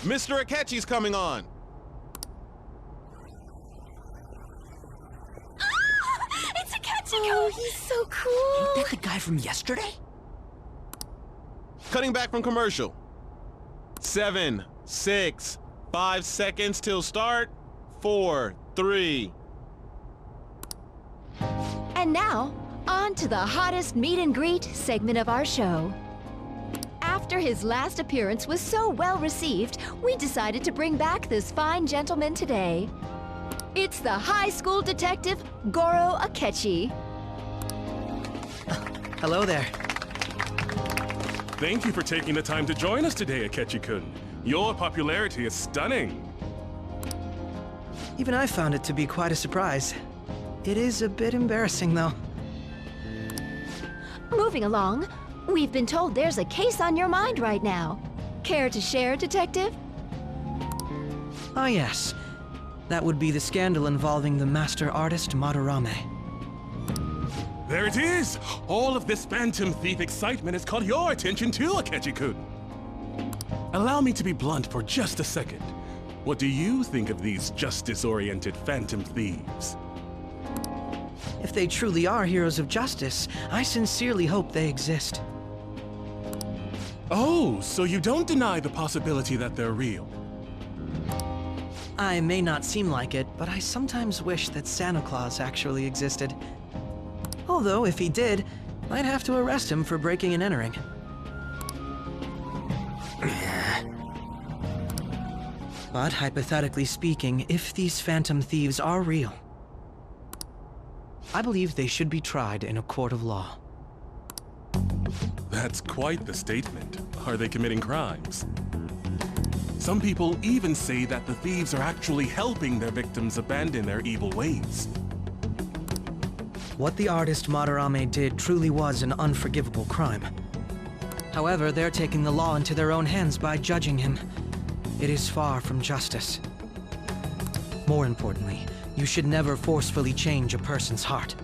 Mr. Akechi's coming on! It's Akechi! Oh, he's so cool! Ain't that the guy from yesterday? Cutting back from commercial. 7, 6, 5 seconds till start. 4, 3. And now, on to the hottest meet and greet segment of our show. After his last appearance was so well received, we decided to bring back this fine gentleman today. It's the high school detective, Goro Akechi. Hello there. Thank you for taking the time to join us today, Akechi-kun. Your popularity is stunning. Even I found it to be quite a surprise. It is a bit embarrassing, though. Moving along, we've been told there's a case on your mind right now. Care to share, Detective? Ah, yes. That would be the scandal involving the master artist Madarame. There it is! All of this Phantom Thief excitement has caught your attention too, Akechi-kun. Allow me to be blunt for just a second. What do you think of these justice-oriented Phantom Thieves? If they truly are heroes of justice, I sincerely hope they exist. Oh, so you don't deny the possibility that they're real? I may not seem like it, but I sometimes wish that Santa Claus actually existed. Although, if he did, I'd have to arrest him for breaking and entering. But hypothetically speaking, if these Phantom Thieves are real, I believe they should be tried in a court of law. That's quite the statement. Are they committing crimes? Some people even say that the thieves are actually helping their victims abandon their evil ways. What the artist Madarame did truly was an unforgivable crime. However, they're taking the law into their own hands by judging him. It is far from justice. More importantly, you should never forcefully change a person's heart.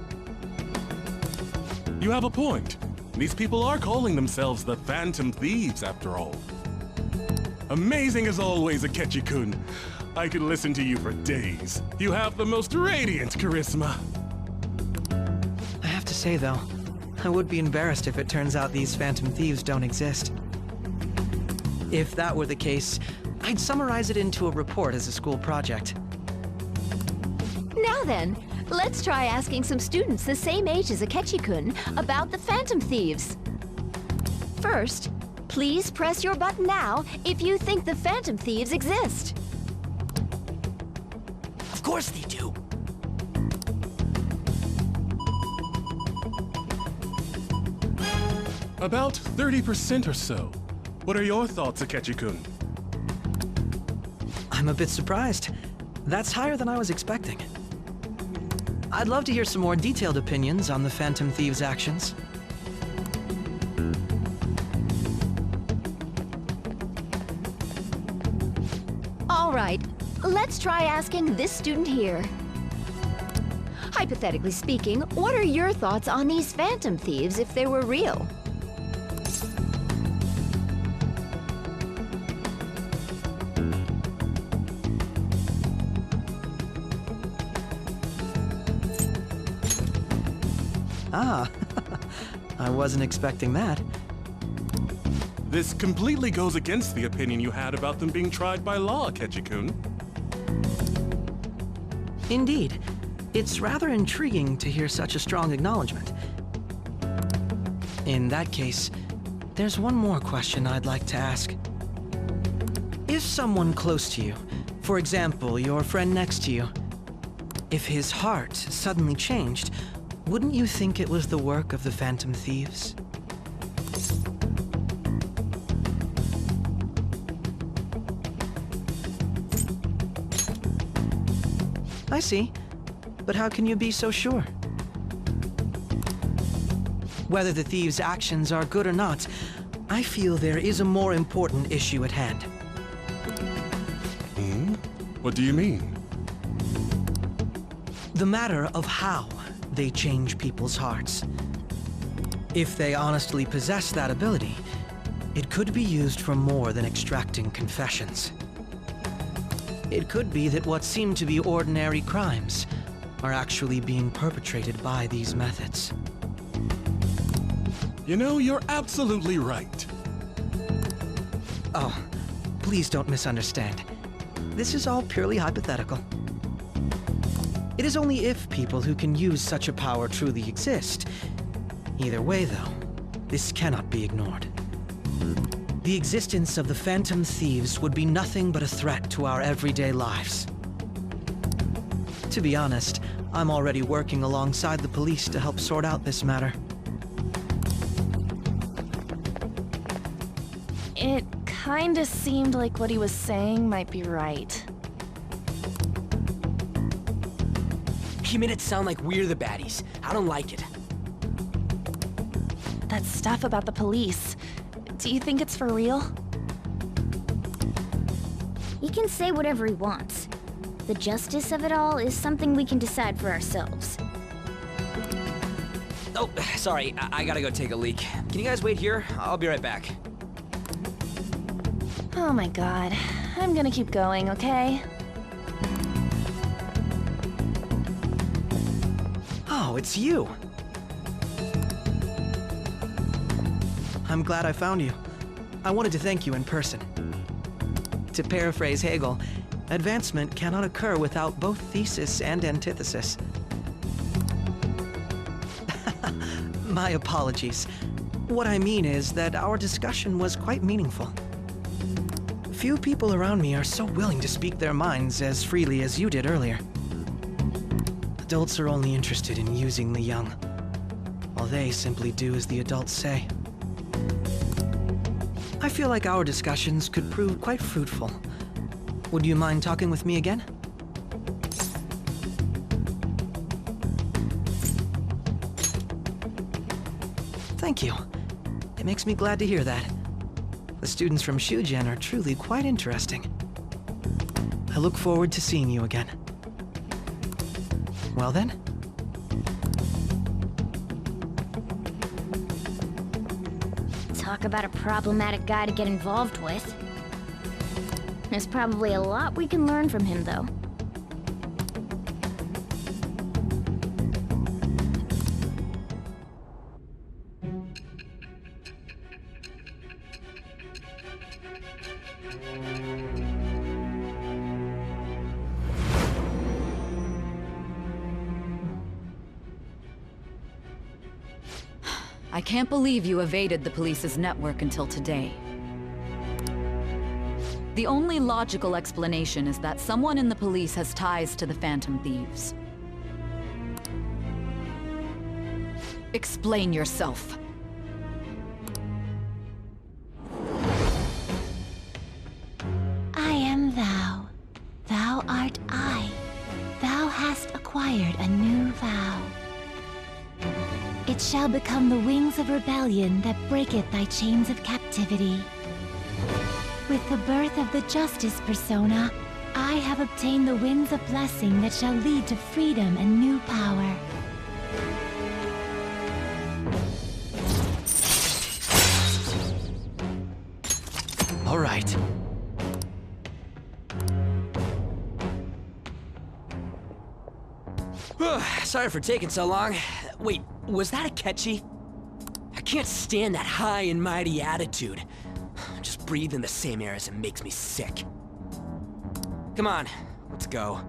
You have a point. These people are calling themselves the Phantom Thieves, after all. Amazing as always, Akechi-kun. I could listen to you for days. You have the most radiant charisma. I have to say, though, I would be embarrassed if it turns out these Phantom Thieves don't exist. If that were the case, I'd summarize it into a report as a school project. Now then, let's try asking some students the same age as Akechi-kun about the Phantom Thieves. First, please press your button now if you think the Phantom Thieves exist. Of course they do. About 30% or so. What are your thoughts, Akechi-kun? I'm a bit surprised. That's higher than I was expecting. I'd love to hear some more detailed opinions on the Phantom Thieves' actions. All right, let's try asking this student here. Hypothetically speaking, what are your thoughts on these Phantom Thieves if they were real? Ah, I wasn't expecting that. This completely goes against the opinion you had about them being tried by law, Akechi-kun. Indeed. It's rather intriguing to hear such a strong acknowledgement. In that case, there's one more question I'd like to ask. If someone close to you, for example, your friend next to you, if his heart suddenly changed, wouldn't you think it was the work of the Phantom Thieves? I see. But how can you be so sure? Whether the thieves' actions are good or not, I feel there is a more important issue at hand. What do you mean? The matter of how they change people's hearts. If they honestly possess that ability, it could be used for more than extracting confessions. It could be that what seem to be ordinary crimes are actually being perpetrated by these methods. You know, you're absolutely right. Oh, please don't misunderstand. This is all purely hypothetical. It is only if people who can use such a power truly exist. Either way, though, this cannot be ignored. The existence of the Phantom Thieves would be nothing but a threat to our everyday lives. To be honest, I'm already working alongside the police to help sort out this matter. It kinda seemed like what he was saying might be right. He made it sound like we're the baddies. I don't like it. That stuff about the police. Do you think it's for real? He can say whatever he wants. The justice of it all is something we can decide for ourselves. Oh, sorry. I gotta go take a leak. Can you guys wait here? I'll be right back. Oh my god. I'm gonna keep going, okay? Oh, it's you! I'm glad I found you. I wanted to thank you in person. To paraphrase Hegel, advancement cannot occur without both thesis and antithesis. My apologies. What I mean is that our discussion was quite meaningful. Few people around me are so willing to speak their minds as freely as you did earlier. Adults are only interested in using the young, while they simply do as the adults say. I feel like our discussions could prove quite fruitful. Would you mind talking with me again? Thank you. It makes me glad to hear that. The students from Shugen are truly quite interesting. I look forward to seeing you again. Well then? Talk about a problematic guy to get involved with. There's probably a lot we can learn from him, though. I can't believe you evaded the police's network until today. The only logical explanation is that someone in the police has ties to the Phantom Thieves. Explain yourself. I am thou. Thou art I. Thou hast acquired a new vow. It shall become the wings of rebellion that breaketh thy chains of captivity. With the birth of the Justice persona, I have obtained the winds of blessing that shall lead to freedom and new power. All right. Sorry for taking so long. Wait, was that a Akechi? I can't stand that high and mighty attitude. Just breathing the same air as him makes me sick. Come on, let's go.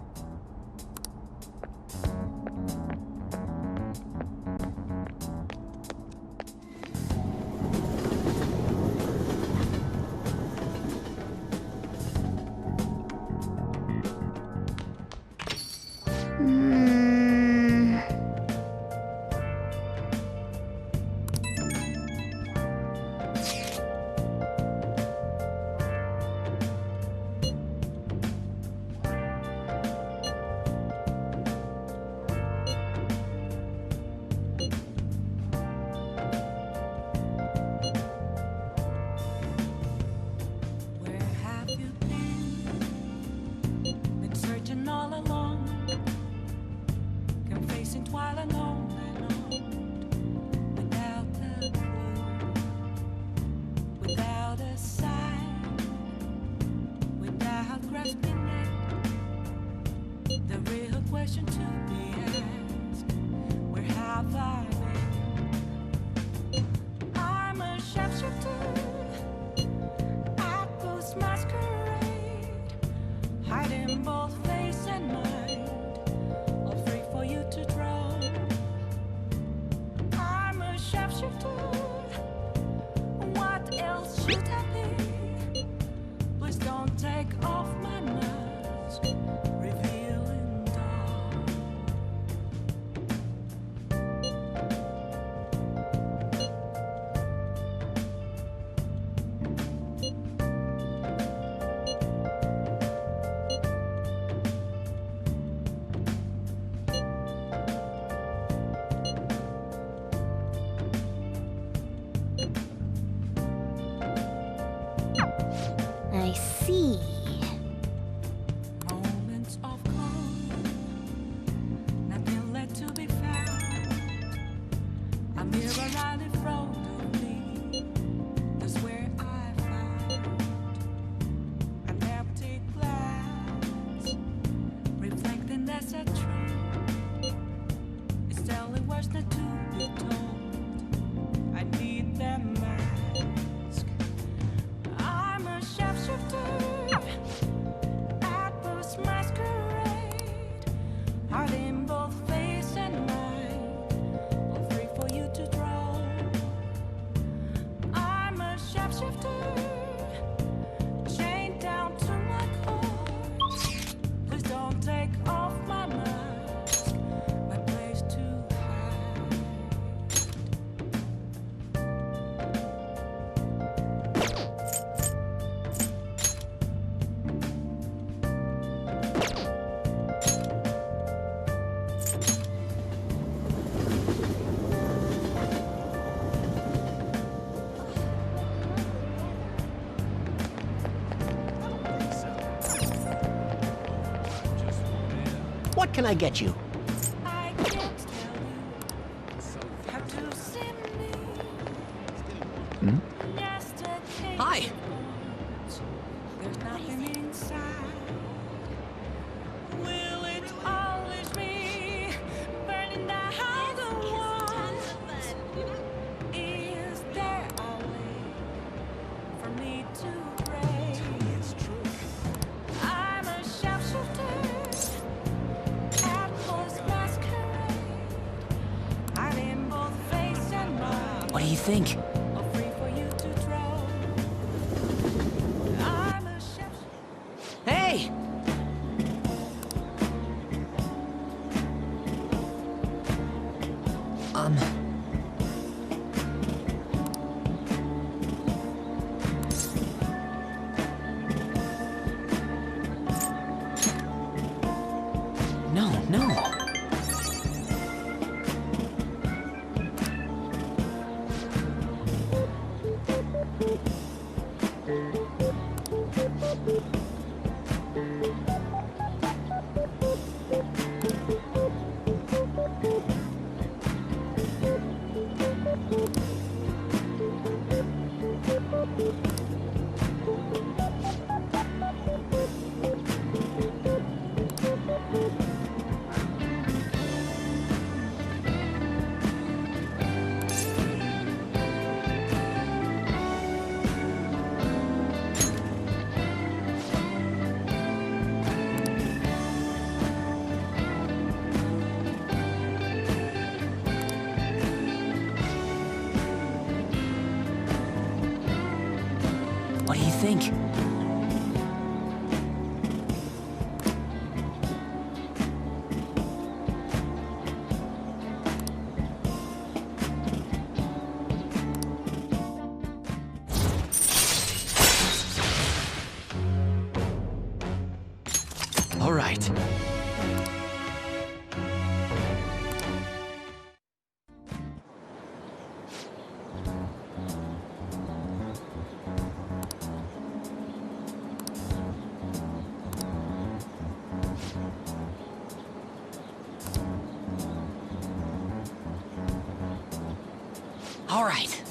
Without grasping it, question to be asked. Where have I been? I'm a sharpshooter at Post Masquerade, hiding both face and mind, all free for you to draw. I'm a sharpshooter. What else should I be? Please don't take off my mask, revealing dawn. I see. Moments of calm, nothing left to be found. A mirror right in front of me, that's where I found an empty glass, reflecting that's a tree. It's telling words not to be told. I need that mask. I'm a sharpshooter at Post Masquerade, hiding both face and mind, all free for you to draw. I'm a sharpshooter, chained down to my core. Please don't take off my mask, my place to hide. What can I get you? I can't tell you how to see me. Just a case Hi. of words. There's nothing inside. Will it always be burning down the walls? Is there a way for me to break? I'm a sharpshooter at Post Masquerade, hiding both face and mind. What do you think? All free for you to draw. I'm a sharpshooter. Hey! No. What do you think? All right. All right.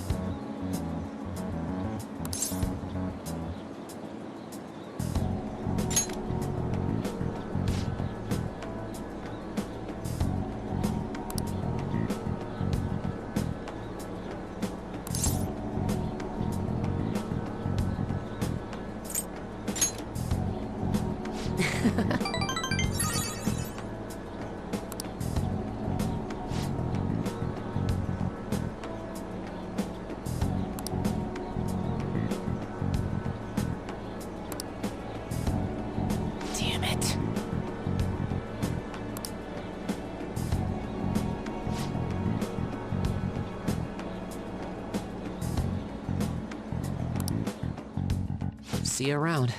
See you around.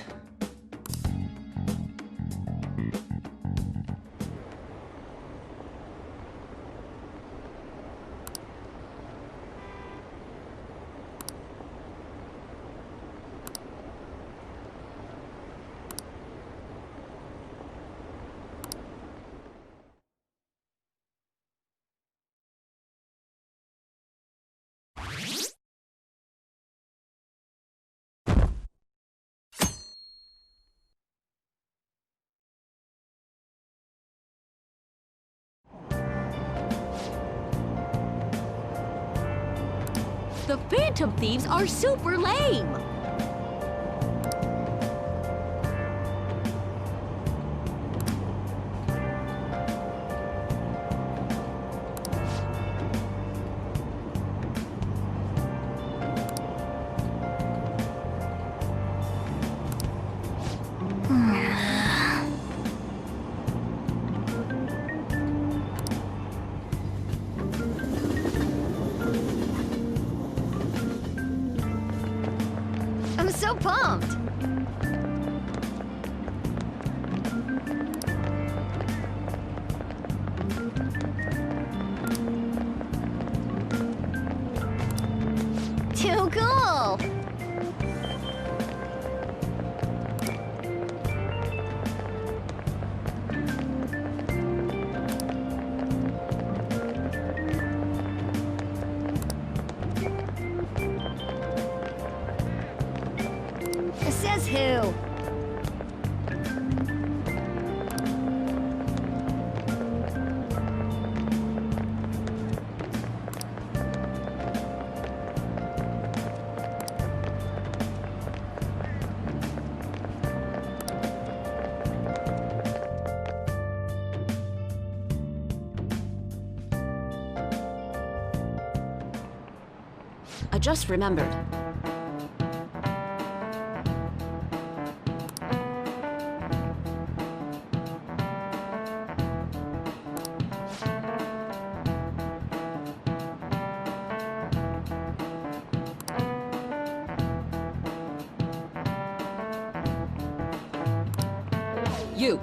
The Phantom Thieves are super lame! I'm so pumped! Too cool! Says who? I just remembered. You.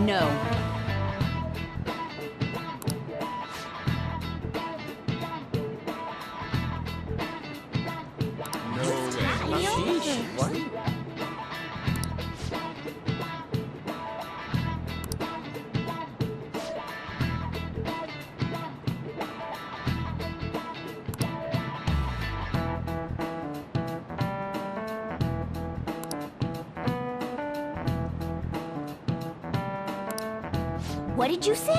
No. What did you say?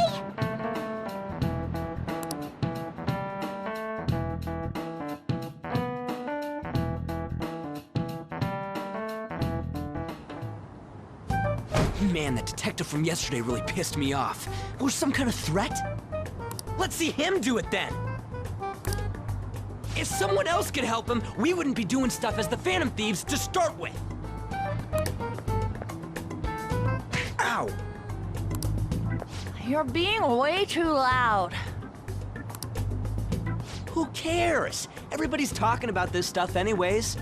Man, that detective from yesterday really pissed me off. Was some kind of threat? Let's see him do it then! If someone else could help him, we wouldn't be doing stuff as the Phantom Thieves to start with! Ow! You're being way too loud. Who cares? Everybody's talking about this stuff anyways.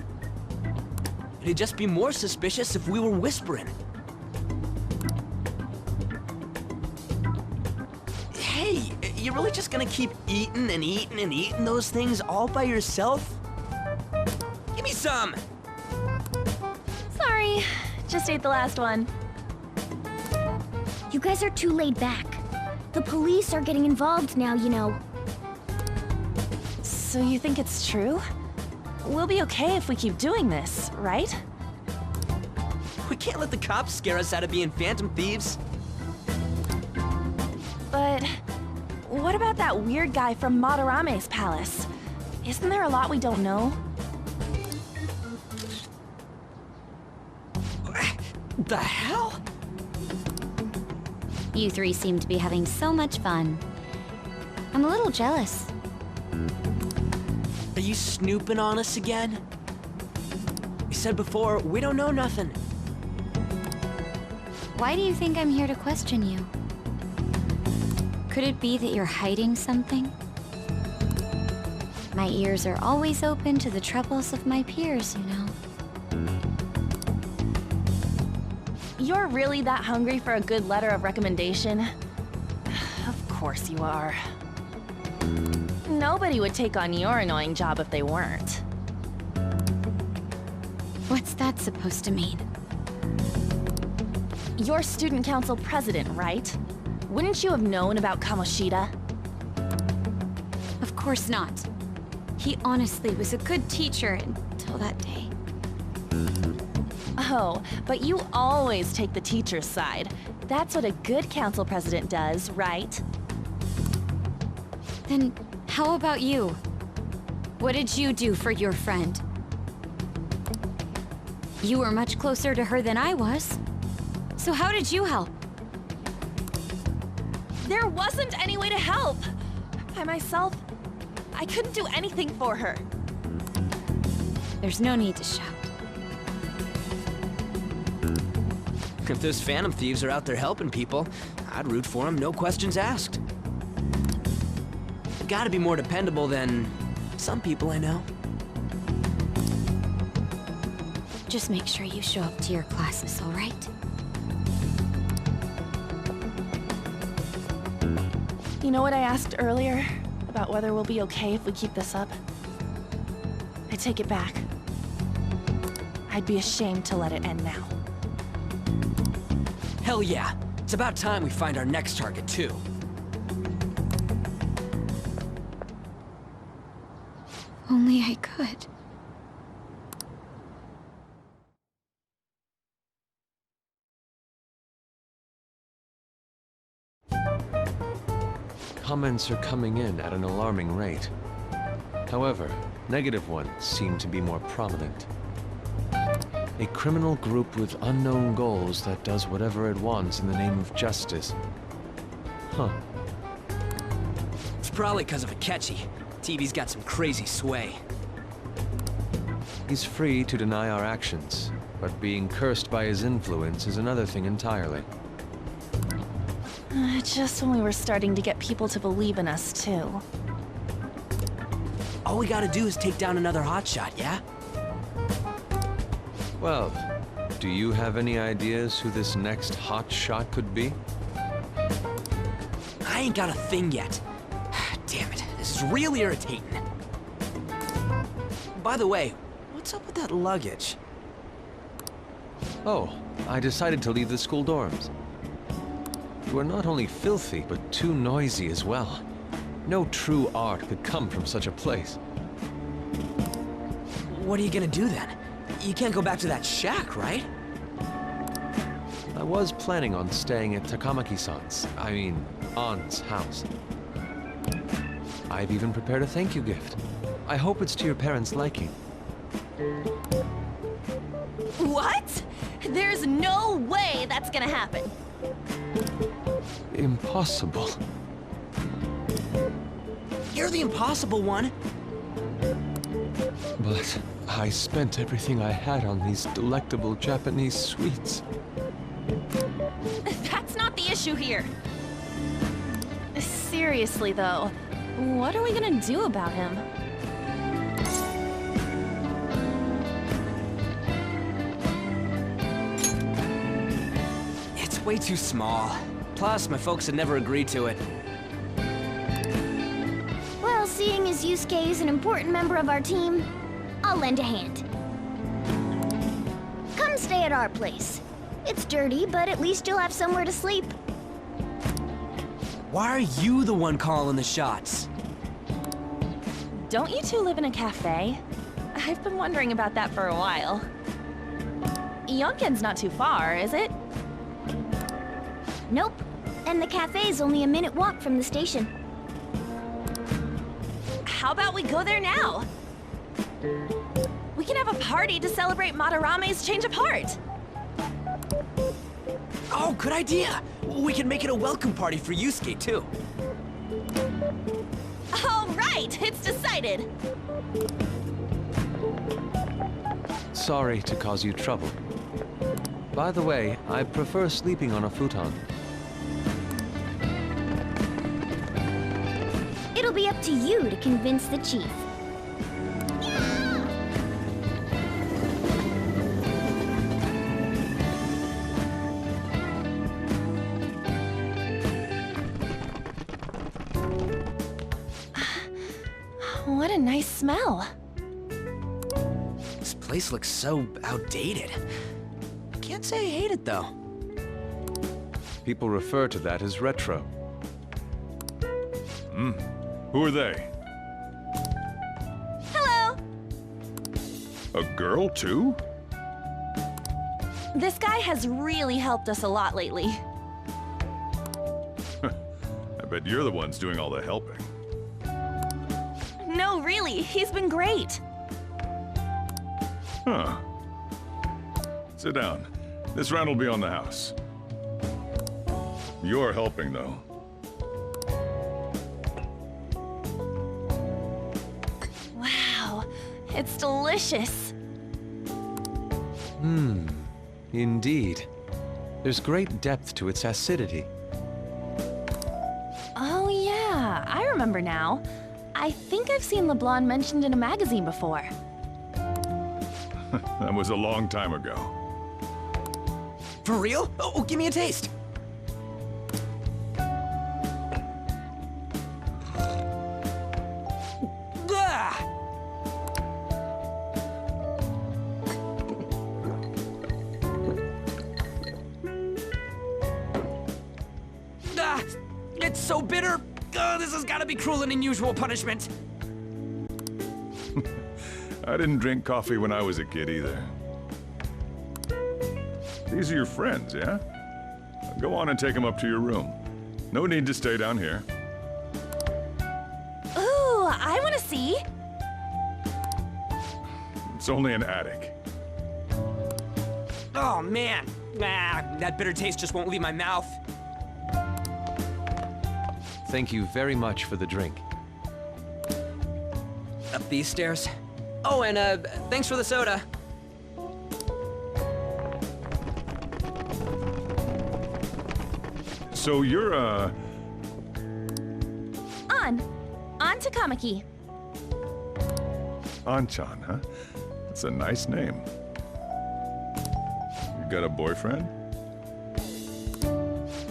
It'd just be more suspicious if we were whispering. Hey, you really just gonna keep eating and eating and eating those things all by yourself? Give me some! Sorry, just ate the last one. You guys are too laid back. The police are getting involved now, you know. So you think it's true? We'll be okay if we keep doing this, right? We can't let the cops scare us out of being Phantom Thieves. But what about that weird guy from Madarame's palace? Isn't there a lot we don't know? The hell? You three seem to be having so much fun. I'm a little jealous. you snooping on us again? You said before, we don't know nothing. Why do you think I'm here to question you? Could it be that you're hiding something? My ears are always open to the troubles of my peers, you know. You're really that hungry for a good letter of recommendation? Of course you are. Nobody would take on your annoying job if they weren't. What's that supposed to mean? You're student council president, right? Wouldn't you have known about Kamoshida? Of course not. He honestly was a good teacher until that day. Oh, but you always take the teacher's side. That's what a good council president does, right? Then how about you? What did you do for your friend? You were much closer to her than I was. So how did you help? There wasn't any way to help. By myself, I couldn't do anything for her. There's no need to shout. If those Phantom Thieves are out there helping people, I'd root for them, no questions asked. Gotta be more dependable than some people I know. Just make sure you show up to your classes, all right? You know what I asked earlier? About whether we'll be okay if we keep this up? I take it back. I'd be ashamed to let it end now. Hell yeah. It's about time we find our next target, too. Only I could. Comments are coming in at an alarming rate. However, negative ones seem to be more prominent. A criminal group with unknown goals that does whatever it wants in the name of justice. Huh. It's probably because of Akechi. TV's got some crazy sway. He's free to deny our actions, but being cursed by his influence is another thing entirely. Just when we were starting to get people to believe in us, too. All we gotta do is take down another hotshot, yeah? Well, do you have any ideas who this next hot shot could be? I ain't got a thing yet. Damn it, this is real irritating. By the way, what's up with that luggage? Oh, I decided to leave the school dorms. You are not only filthy, but too noisy as well. No true art could come from such a place. What are you gonna do then? You can't go back to that shack, right? I was planning on staying at Takamaki-san's, aunt's house. I've even prepared a thank you gift. I hope it's to your parents' liking. What? There's no way that's gonna happen. Impossible. You're the impossible one. But I spent everything I had on these delectable Japanese sweets. That's not the issue here. Seriously, though, what are we gonna do about him? It's way too small. Plus, my folks had never agreed to it. Well, seeing as Yusuke is an important member of our team, I'll lend a hand. Come stay at our place. It's dirty, but at least you'll have somewhere to sleep. Why are you the one calling the shots? Don't you two live in a cafe? I've been wondering about that for a while. Yonken's not too far, is it? Nope. And the cafe's only a minute walk from the station. How about we go there now? We can have a party to celebrate Madarame's change of heart. Oh, good idea! We can make it a welcome party for Yusuke, too. All right, it's decided. Sorry to cause you trouble. By the way, I prefer sleeping on a futon. It'll be up to you to convince the chief. What a nice smell. This place looks so outdated. Can't say I hate it, though. People refer to that as retro. Who are they? Hello! A girl, too? This guy has really helped us a lot lately. I bet you're the ones doing all the helping. No, really, he's been great. Huh. Sit down. This round will be on the house. You're helping, though. Wow, it's delicious. Indeed. There's great depth to its acidity. Oh yeah, I remember now. I think I've seen LeBlanc mentioned in a magazine before. That was a long time ago. For real? Oh, give me a taste. Ah! Ah, it's so bitter. This has got to be cruel and unusual punishment. I didn't drink coffee when I was a kid either. These are your friends, yeah? Go on and take them up to your room. No need to stay down here. Ooh, I want to see. It's only an attic. Oh, man. That bitter taste just won't leave my mouth. Thank you very much for the drink. Up these stairs. Oh, and thanks for the soda. So you're, On to Kamaki. Anchan, huh? That's a nice name. You got a boyfriend?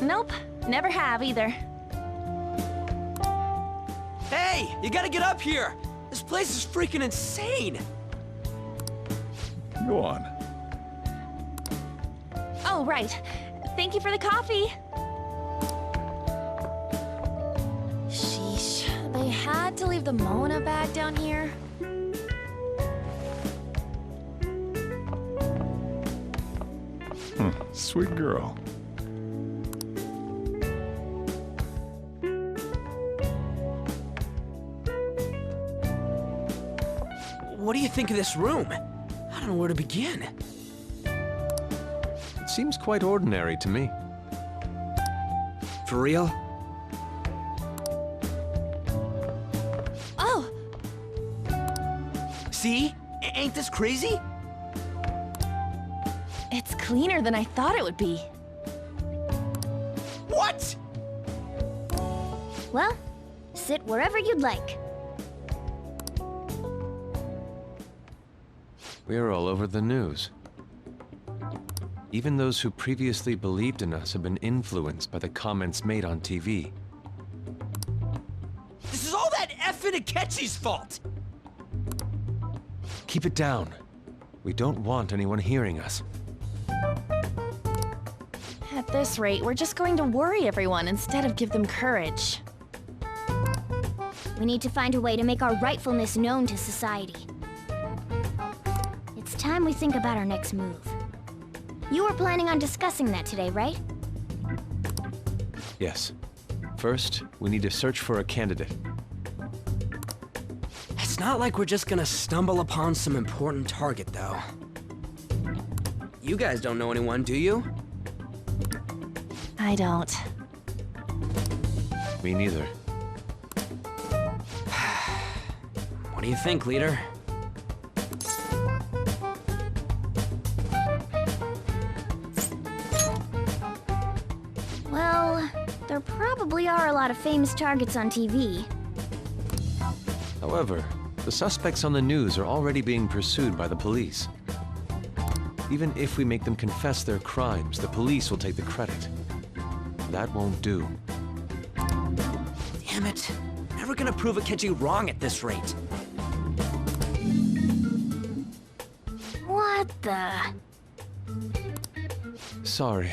Nope, never have either. Hey, you gotta get up here. This place is freaking insane. Go on. Oh, right. Thank you for the coffee. Sheesh, they had to leave the Mona bag down here. Sweet girl. What do you think of this room? I don't know where to begin. It seems quite ordinary to me. For real? Oh, See? Ain't this crazy? it's cleaner than I thought it would be. What? Well, sit wherever you'd like. We're all over the news. Even those who previously believed in us have been influenced by the comments made on TV. This is all that effing Akechi's fault! Keep it down. We don't want anyone hearing us. At this rate, we're just going to worry everyone instead of give them courage. We need to find a way to make our rightfulness known to society. It's time we think about our next move. You were planning on discussing that today, right? Yes. First, we need to search for a candidate. It's not like we're just gonna stumble upon some important target, though. You guys don't know anyone, do you? I don't. Me neither. What do you think, leader? Well, there probably are a lot of famous targets on TV. However, the suspects on the news are already being pursued by the police. Even if we make them confess their crimes, the police will take the credit. That won't do. Damn it. Never gonna prove Akechi wrong at this rate. What the? Sorry.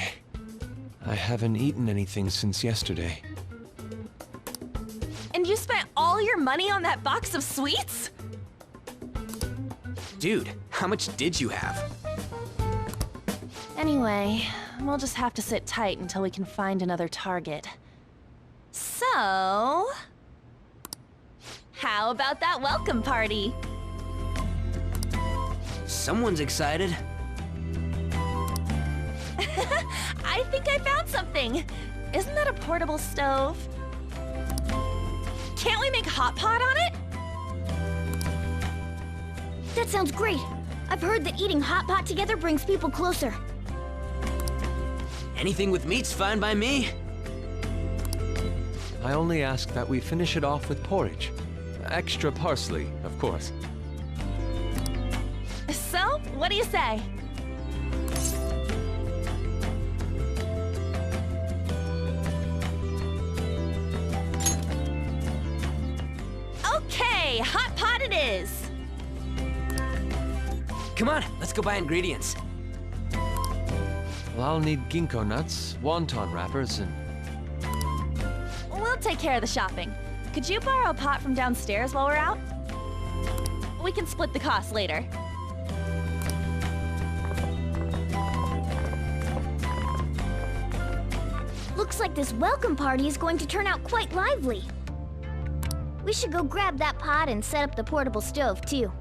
I haven't eaten anything since yesterday. And you spent all your money on that box of sweets? Dude, how much did you have? Anyway, we'll just have to sit tight until we can find another target. So... how about that welcome party? Someone's excited. I think I found something. Isn't that a portable stove? Can't we make hot pot on it? That sounds great. I've heard that eating hot pot together brings people closer. Anything with meat's fine by me. I only ask that we finish it off with porridge. Extra parsley, of course. So, what do you say? Okay, hot pot it is. Come on, let's go buy ingredients. Well, I'll need ginkgo nuts, wonton wrappers, and... We'll take care of the shopping. Could you borrow a pot from downstairs while we're out? We can split the cost later. Looks like this welcome party is going to turn out quite lively. We should go grab that pot and set up the portable stove, too.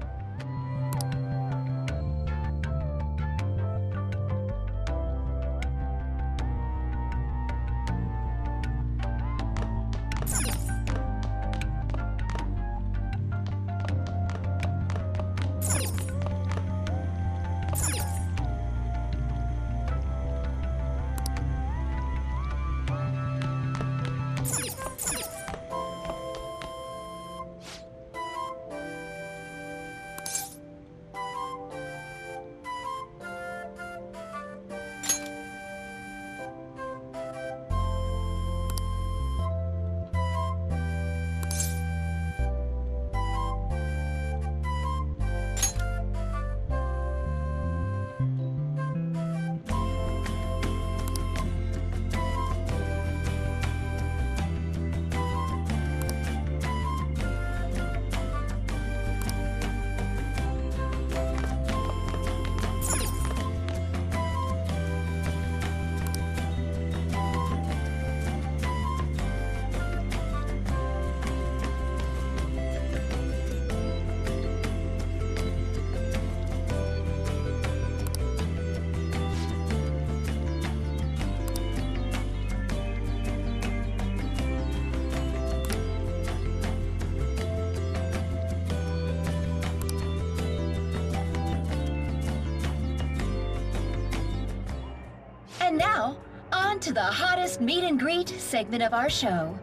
And now, on to the hottest meet and greet segment of our show.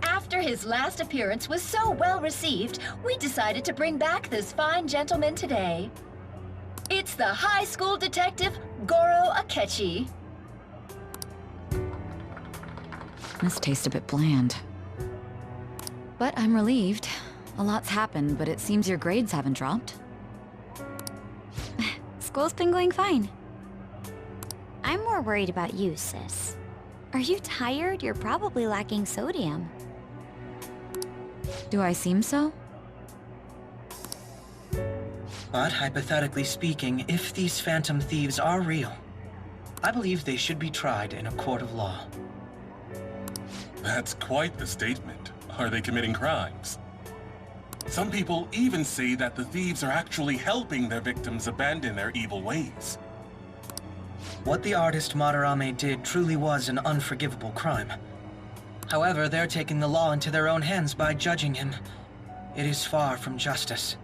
After his last appearance was so well received, we decided to bring back this fine gentleman today. It's the high school detective, Goro Akechi. This tastes a bit bland. But I'm relieved. A lot's happened, but it seems your grades haven't dropped. School's been going fine. I'm more worried about you, sis. Are you tired? You're probably lacking sodium. Do I seem so? But hypothetically speaking, if these phantom thieves are real, I believe they should be tried in a court of law. That's quite the statement. Are they committing crimes? Some people even say that the thieves are actually helping their victims abandon their evil ways. What the artist Madarame did truly was an unforgivable crime. However, they're taking the law into their own hands by judging him. it is far from justice.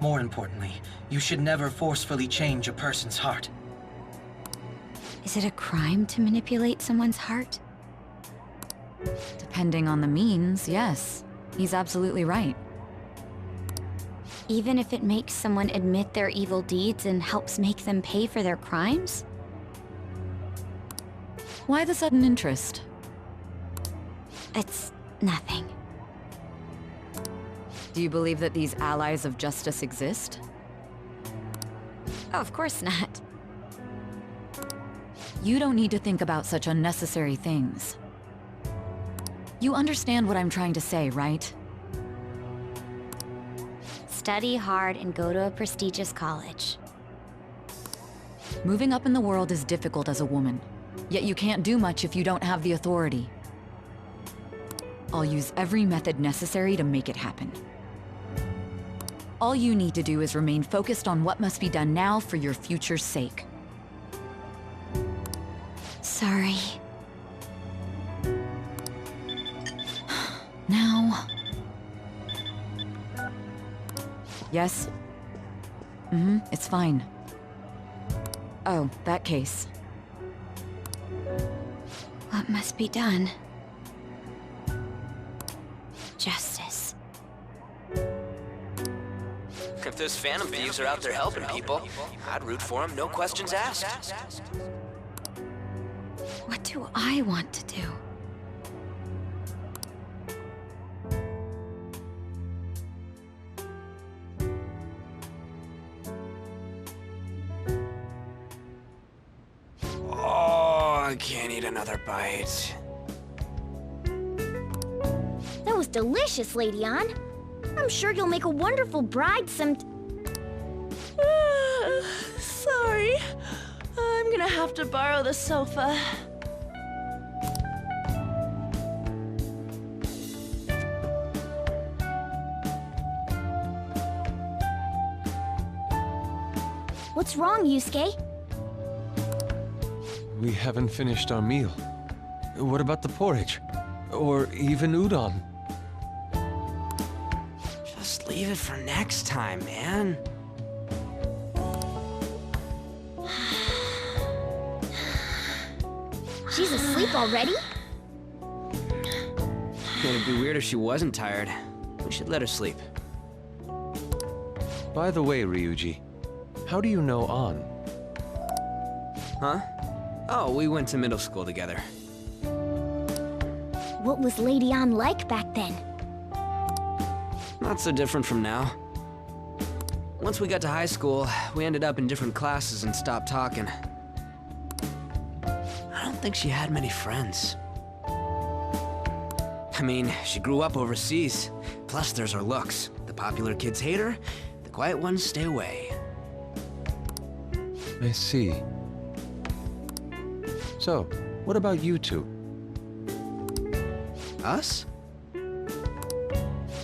More importantly, you should never forcefully change a person's heart. Is it a crime to manipulate someone's heart? Depending on the means, yes. He's absolutely right. Even if it makes someone admit their evil deeds and helps make them pay for their crimes? Why the sudden interest? It's nothing. Do you believe that these allies of justice exist? Oh, of course not. You don't need to think about such unnecessary things. You understand what I'm trying to say, right? Study hard and go to a prestigious college. Moving up in the world is difficult as a woman, yet you can't do much if you don't have the authority. I'll use every method necessary to make it happen. All you need to do is remain focused on what must be done now for your future's sake. Sorry. Now... Yes? it's fine. Oh, that case. What must be done? Justice. If those Phantom Thieves are out there helping people, I'd root for them, no questions asked. What do I want to do? Oh, I can't eat another bite. That was delicious, Lady Ann. I'm sure you'll make a wonderful bride Sorry. I'm gonna have to borrow the sofa. What's wrong, Yusuke? We haven't finished our meal. What about the porridge? Or even udon? Just leave it for next time, man. She's asleep already? It'd be weird if she wasn't tired. We should let her sleep. By the way, Ryuji, how do you know An? Huh? Oh, we went to middle school together. What was Lady Ann like back then? Not so different from now. Once we got to high school, we ended up in different classes and stopped talking. I don't think she had many friends. I mean, she grew up overseas. Plus, there's her looks. The popular kids hate her, the quiet ones stay away. I see. So, what about you two? Us?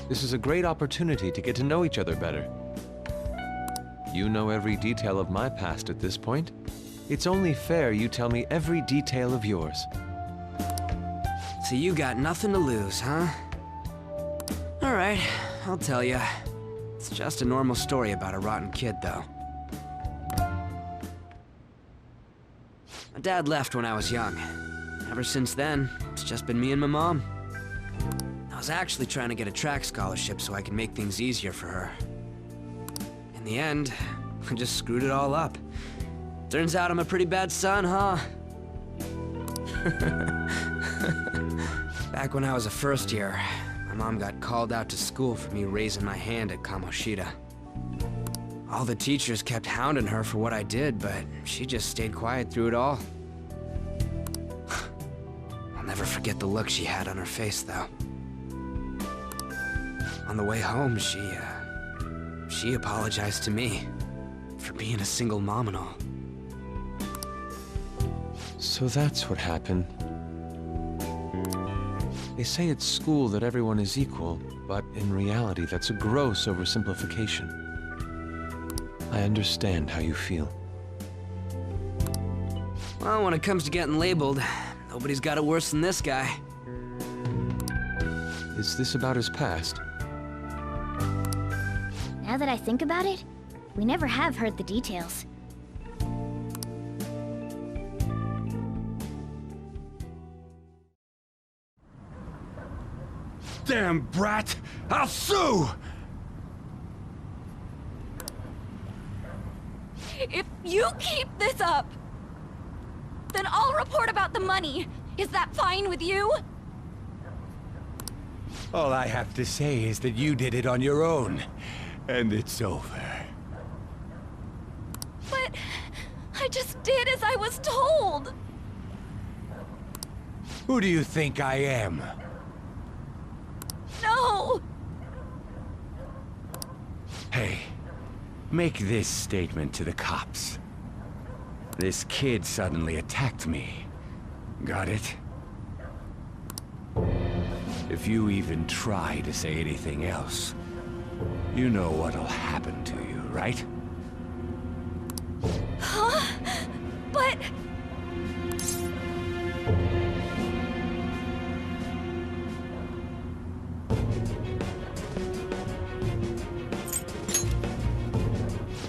This is a great opportunity to get to know each other better. You know every detail of my past at this point. It's only fair you tell me every detail of yours. So you got nothing to lose, huh? All right, I'll tell you. It's just a normal story about a rotten kid, though. My dad left when I was young. Ever since then, it's just been me and my mom. I was actually trying to get a track scholarship so I could make things easier for her. In the end, I just screwed it all up. Turns out I'm a pretty bad son, huh? Back when I was a first year, my mom got called out to school for me raising my hand at Kamoshida. All the teachers kept hounding her for what I did, but she just stayed quiet through it all. I'll never forget the look she had on her face, though. On the way home, she apologized to me for being a single mom and all. So that's what happened. They say at school that everyone is equal, but in reality, that's a gross oversimplification. I understand how you feel. Well, when it comes to getting labeled, nobody's got it worse than this guy. Is this about his past? Now that I think about it, we never have heard the details. Damn brat! I'll sue! If you keep this up, then I'll report about the money. Is that fine with you? All I have to say is that you did it on your own, and it's over. But I just did as I was told. Who do you think I am? No! Hey, make this statement to the cops. This kid suddenly attacked me. Got it? If you even try to say anything else, you know what'll happen to you, right? Huh? But...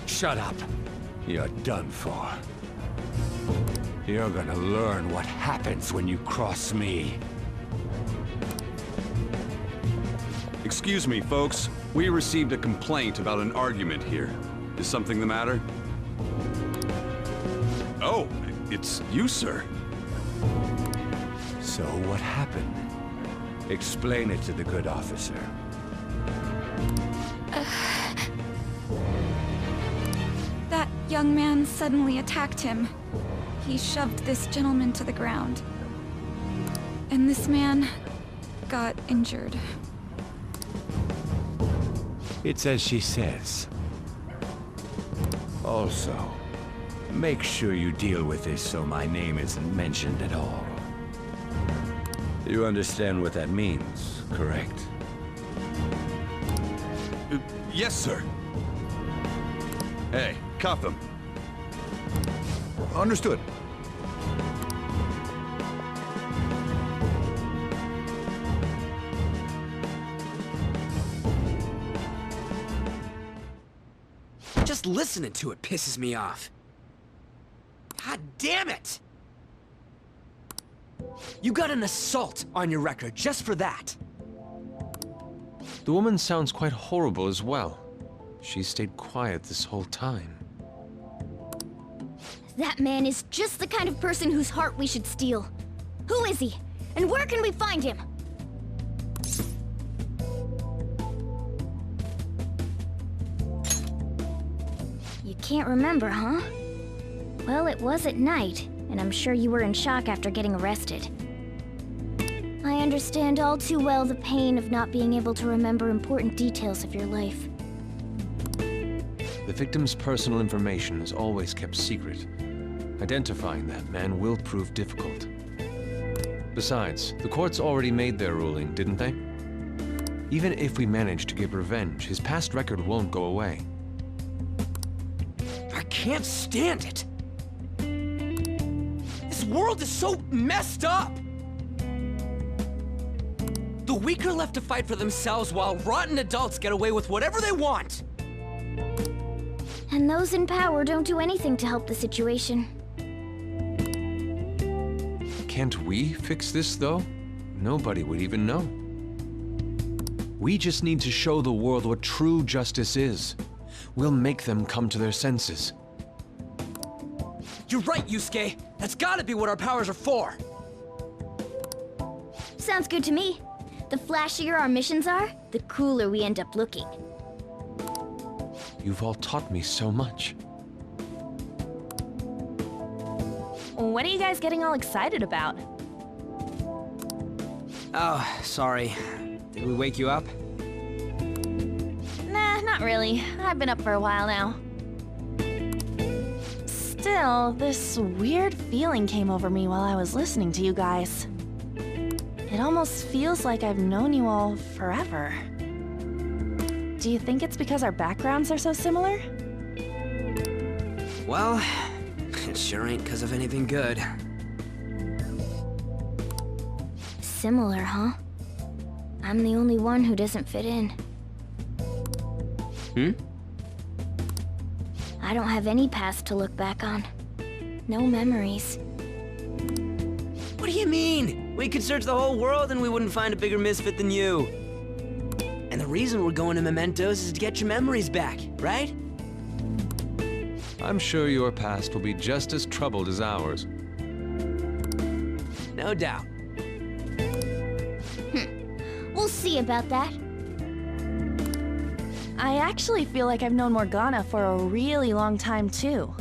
Shut up. You're done for. You're gonna learn what happens when you cross me. Excuse me, folks. We received a complaint about an argument here. Is something the matter? Oh, it's you, sir. So what happened? Explain it to the good officer. That young man suddenly attacked him. He shoved this gentleman to the ground. And this man got injured. It's as she says. Also, make sure you deal with this so my name isn't mentioned at all. You understand what that means, correct? Yes, sir. Hey, cuff him. Understood. Just listening to it pisses me off. God damn it! You got an assault on your record just for that. The woman sounds quite horrible as well. She stayed quiet this whole time. That man is just the kind of person whose heart we should steal. Who is he? And where can we find him? You can't remember, huh? Well, it was at night, and I'm sure you were in shock after getting arrested. I understand all too well the pain of not being able to remember important details of your life. The victim's personal information is always kept secret. Identifying that man will prove difficult. Besides, the courts already made their ruling, didn't they? Even if we manage to get revenge, his past record won't go away. I can't stand it! This world is so messed up! The weak are left to fight for themselves while rotten adults get away with whatever they want! And those in power don't do anything to help the situation. Can't we fix this, though? Nobody would even know. We just need to show the world what true justice is. We'll make them come to their senses. You're right, Yusuke! That's gotta be what our powers are for! Sounds good to me. The flashier our missions are, the cooler we end up looking. You've all taught me so much. What are you guys getting all excited about? Oh, sorry. Did we wake you up? Nah, not really. I've been up for a while now. Still, this weird feeling came over me while I was listening to you guys. It almost feels like I've known you all forever. Do you think it's because our backgrounds are so similar? Well, it sure ain't because of anything good. Similar, huh? I'm the only one who doesn't fit in. I don't have any past to look back on. No memories. What do you mean? We could search the whole world and we wouldn't find a bigger misfit than you. And the reason we're going to Mementos is to get your memories back, right? I'm sure your past will be just as troubled as ours. No doubt. We'll see about that. I actually feel like I've known Morgana for a really long time, too.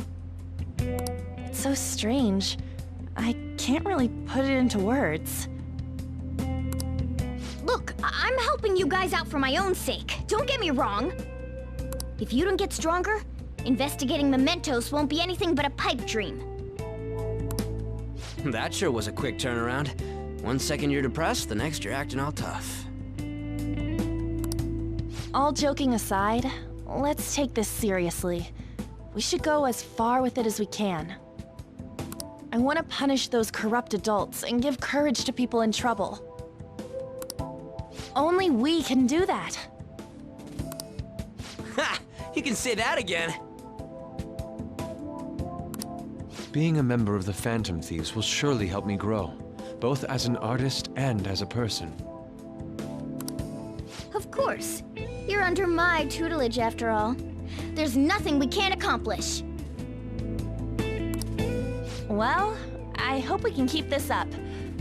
It's so strange. I can't really put it into words. Look, I'm helping you guys out for my own sake. Don't get me wrong. If you don't get stronger, investigating Mementos won't be anything but a pipe dream. That sure was a quick turnaround. 1 second you're depressed, the next you're acting all tough. All joking aside, let's take this seriously. We should go as far with it as we can. I want to punish those corrupt adults and give courage to people in trouble. Only we can do that. Ha! You can say that again. Being a member of the Phantom Thieves will surely help me grow, both as an artist and as a person. Of course. You're under my tutelage after all. There's nothing we can't accomplish. Well, I hope we can keep this up.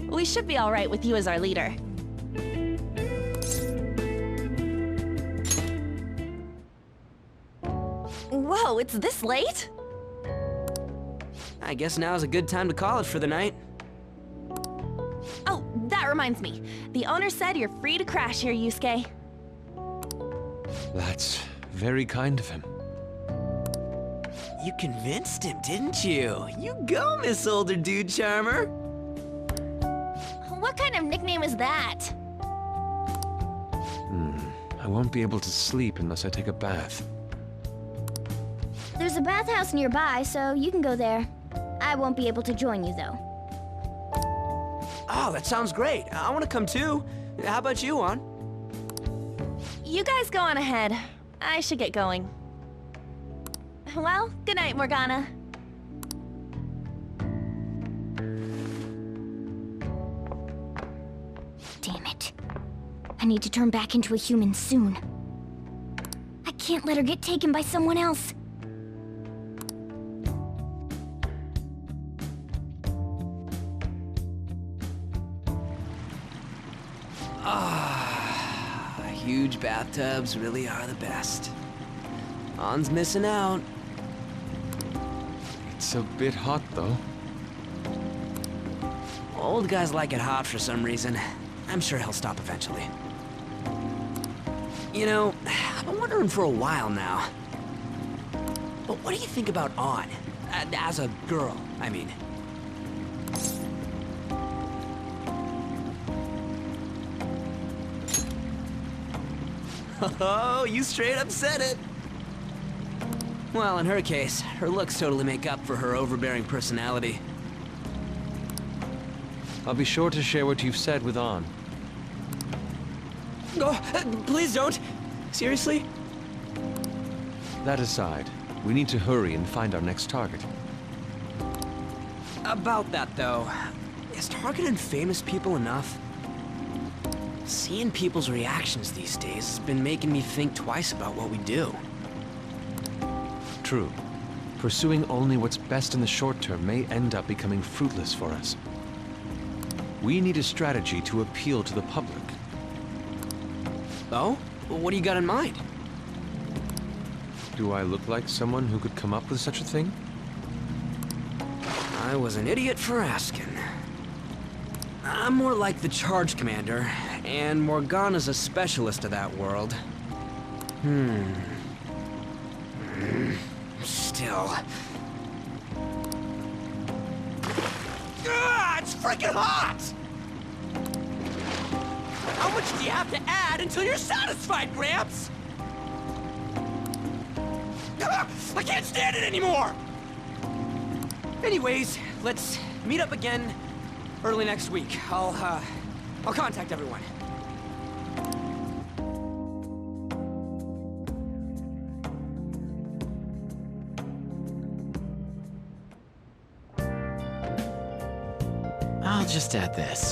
We should be all right with you as our leader. Whoa, it's this late? I guess now's a good time to call it for the night. Oh, that reminds me. The owner said you're free to crash here, Yusuke. That's very kind of him. You convinced him, didn't you? You go, Miss Older Dude Charmer. What kind of nickname is that? I won't be able to sleep unless I take a bath. There's a bathhouse nearby, so you can go there. I won't be able to join you, though. Oh, that sounds great. I want to come too. How about you, Juan? You guys go on ahead. I should get going. Well, good night, Morgana. Damn it. I need to turn back into a human soon. I can't let her get taken by someone else. Huge bathtubs really are the best. Han's missing out. It's a bit hot, though. Old guys like it hot for some reason. I'm sure he'll stop eventually. You know, I've been wondering for a while now. But what do you think about An? As a girl, I mean. Oh, you straight up said it. Well, in her case, her looks totally make up for her overbearing personality. I'll be sure to share what you've said with An. Oh, please don't. Seriously? That aside, we need to hurry and find our next target. About that, though, is targeting famous people enough? Seeing people's reactions these days has been making me think twice about what we do. True. Pursuing only what's best in the short term may end up becoming fruitless for us. We need a strategy to appeal to the public. Oh? What do you got in mind? Do I look like someone who could come up with such a thing? I was an idiot for asking. I'm more like the charge commander, and Morgana's a specialist of that world. Still. It's freaking hot! How much do you have to add until you're satisfied, Gramps? I can't stand it anymore! Anyways, let's meet up again early next week. I'll contact everyone. I'll just add this.